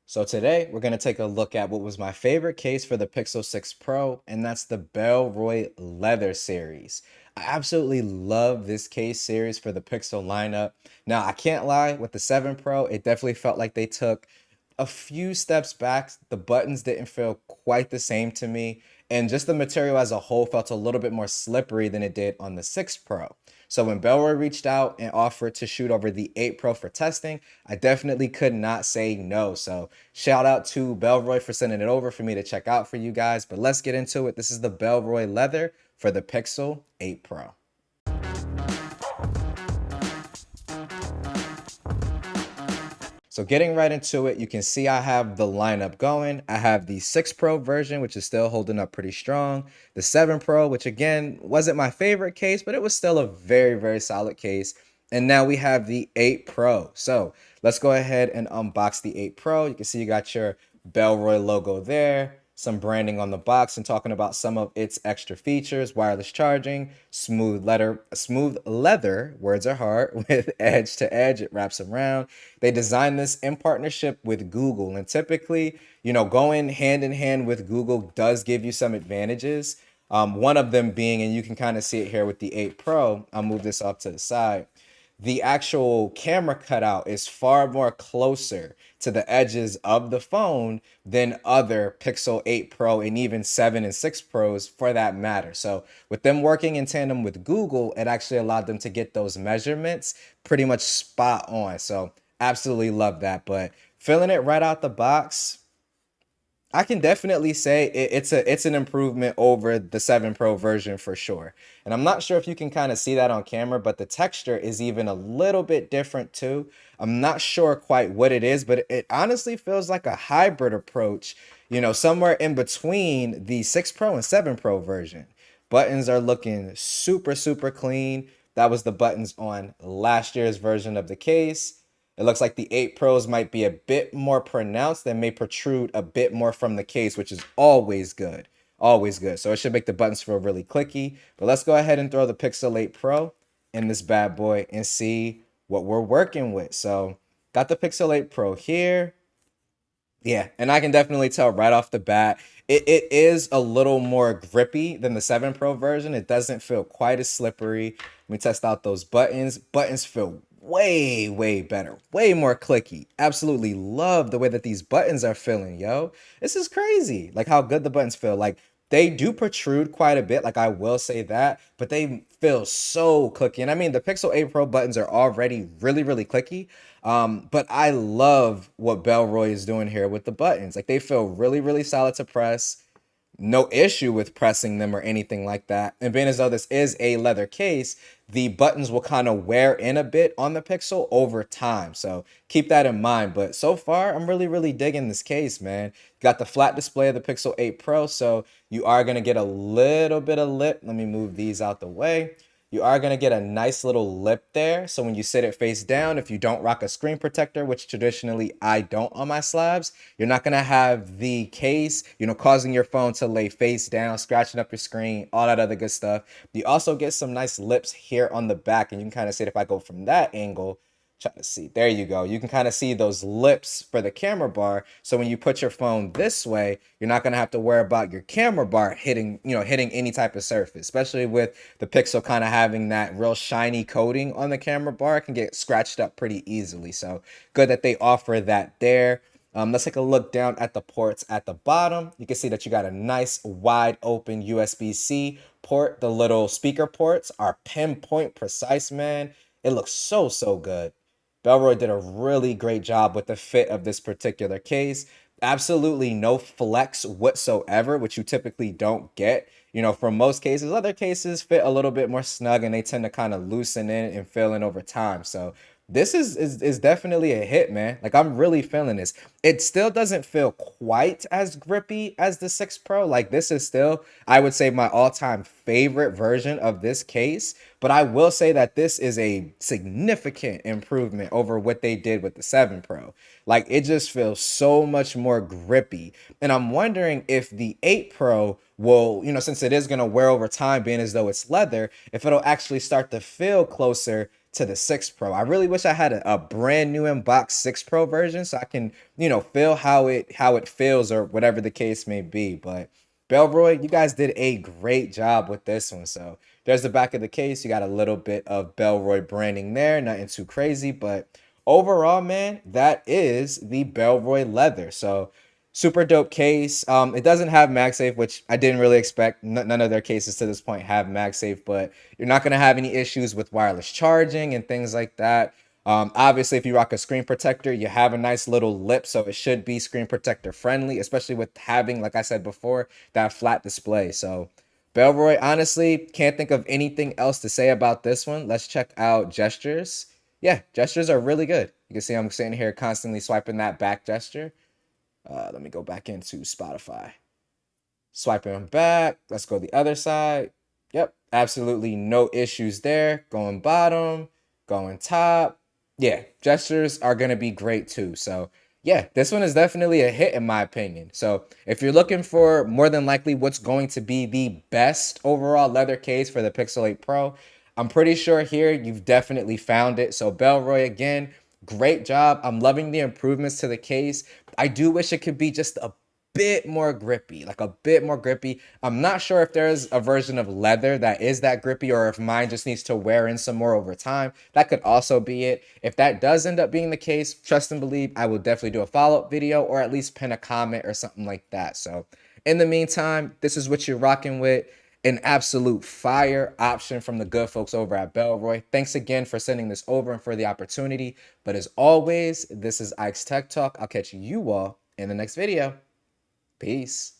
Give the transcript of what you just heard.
So today we're going to take a look at what was my favorite case for the Pixel 6 Pro, and that's the Bellroy Leather series. I absolutely love this case series for the Pixel lineup. Now, I can't lie, with the 7 Pro, it definitely felt like they took a few steps back. The buttons didn't feel quite the same to me, and just the material as a whole felt a little bit more slippery than it did on the 6 Pro. So when Bellroy reached out and offered to shoot over the 8 Pro for testing, I definitely could not say no. So shout out to Bellroy for sending it over for me to check out for you guys. But let's get into it. This is the Bellroy leather for the Pixel 8 Pro. So getting right into it, you can see I have the lineup going. I have the 6 Pro version, which is still holding up pretty strong. The 7 Pro, which again, wasn't my favorite case, but it was still a very, very solid case. And now we have the 8 Pro. So let's go ahead and unbox the 8 Pro. You can see you got your Bellroy logo there, some branding on the box, and talking about some of its extra features: wireless charging, smooth leather, words are hard, with edge to edge, it wraps around. They designed this in partnership with Google, and typically, going hand in hand with Google does give you some advantages. One of them being, and you can kind of see it here with the 8 Pro, I'll move this off to the side, the actual camera cutout is far more closer to the edges of the phone than other Pixel 8 Pro and even 7 and 6 Pros for that matter. So with them working in tandem with Google, it actually allowed them to get those measurements pretty much spot on. So absolutely love that. But filling it right out the box, I can definitely say it's an improvement over the 7 Pro version for sure. And I'm not sure if you can kind of see that on camera, but the texture is even a little bit different too. I'm not sure quite what it is, but it honestly feels like a hybrid approach, somewhere in between the 6 Pro and 7 Pro version. Buttons are looking super, super clean. That was the buttons on last year's version of the case. It looks like the 8 Pros might be a bit more pronounced and may protrude a bit more from the case, which is always good. Always good. So it should make the buttons feel really clicky. But let's go ahead and throw the Pixel 8 Pro in this bad boy and see what we're working with. So got the Pixel 8 Pro here. Yeah, and I can definitely tell right off the bat, it is a little more grippy than the 7 Pro version. It doesn't feel quite as slippery. Let me test out those buttons. Buttons feel way, way better, way more clicky. Absolutely love the way that these buttons are feeling, yo. This is crazy. Like how good the buttons feel. Like they do protrude quite a bit, like I will say that, but they feel so clicky. And I mean, the Pixel 8 Pro buttons are already really, really clicky. But I love what Bellroy is doing here with the buttons. Like they feel really, really solid to press. No issue with pressing them or anything like that. And being as though this is a leather case, the buttons will kind of wear in a bit on the Pixel over time. So keep that in mind. But so far, I'm really, really digging this case, man. Got the flat display of the Pixel 8 Pro, so you are going to get a little bit of lip. Let me move these out the way. You are going to get a nice little lip there. So when you sit it face down, if you don't rock a screen protector, which traditionally I don't on my slabs, you're not going to have the case, causing your phone to lay face down, scratching up your screen, all that other good stuff. You also get some nice lips here on the back, and you can kind of see it if I go from that angle. Try to see. There you go. You can kind of see those lips for the camera bar. So when you put your phone this way, you're not going to have to worry about your camera bar hitting any type of surface, especially with the Pixel kind of having that real shiny coating on the camera bar. It can get scratched up pretty easily. So good that they offer that there. Let's take a look down at the ports at the bottom. You can see that you got a nice wide open USB-C port. The little speaker ports are pinpoint precise, man. It looks so, so good. Bellroy did a really great job with the fit of this particular case. Absolutely no flex whatsoever, which you typically don't get. From most cases, other cases fit a little bit more snug and they tend to kind of loosen in and fill in over time. So this is definitely a hit, man. Like I'm really feeling this. It still doesn't feel quite as grippy as the 6 Pro. Like this is still, I would say, my all-time favorite version of this case. But I will say that this is a significant improvement over what they did with the 7 Pro. Like it just feels so much more grippy. And I'm wondering if the 8 Pro will, since it is going to wear over time, being as though it's leather, if it'll actually start to feel closer to the 6 Pro. I really wish I had a brand new inbox 6 Pro version so I can, feel how it feels or whatever the case may be. But Bellroy, you guys did a great job with this one. So there's the back of the case. You got a little bit of Bellroy branding there, nothing too crazy, but overall, man, that is the Bellroy leather. So super dope case. It doesn't have MagSafe, which I didn't really expect. None of their cases to this point have MagSafe, but you're not going to have any issues with wireless charging and things like that. Obviously, if you rock a screen protector, you have a nice little lip, so it should be screen protector friendly, especially with having, like I said before, that flat display. So Bellroy, honestly, can't think of anything else to say about this one. Let's check out gestures. Yeah, gestures are really good. You can see I'm sitting here constantly swiping that back gesture. Let me go back into Spotify. Swiping back. Let's go the other side. Yep, absolutely no issues there. Going bottom, going top. Yeah, gestures are going to be great too. So, yeah, this one is definitely a hit in my opinion. So, if you're looking for more than likely what's going to be the best overall leather case for the Pixel 8 Pro, I'm pretty sure here you've definitely found it. So, Bellroy, again, great job. I'm loving the improvements to the case. I do wish it could be just a bit more grippy, like a bit more grippy. I'm not sure if there's a version of leather that is that grippy or if mine just needs to wear in some more over time. That could also be it. If that does end up being the case, trust and believe, I will definitely do a follow-up video or at least pin a comment or something like that. So in the meantime, this is what you're rocking with. An absolute fire option from the good folks over at Bellroy. Thanks again for sending this over and for the opportunity. But as always, this is Ike's Tech Talk. I'll catch you all in the next video. Peace.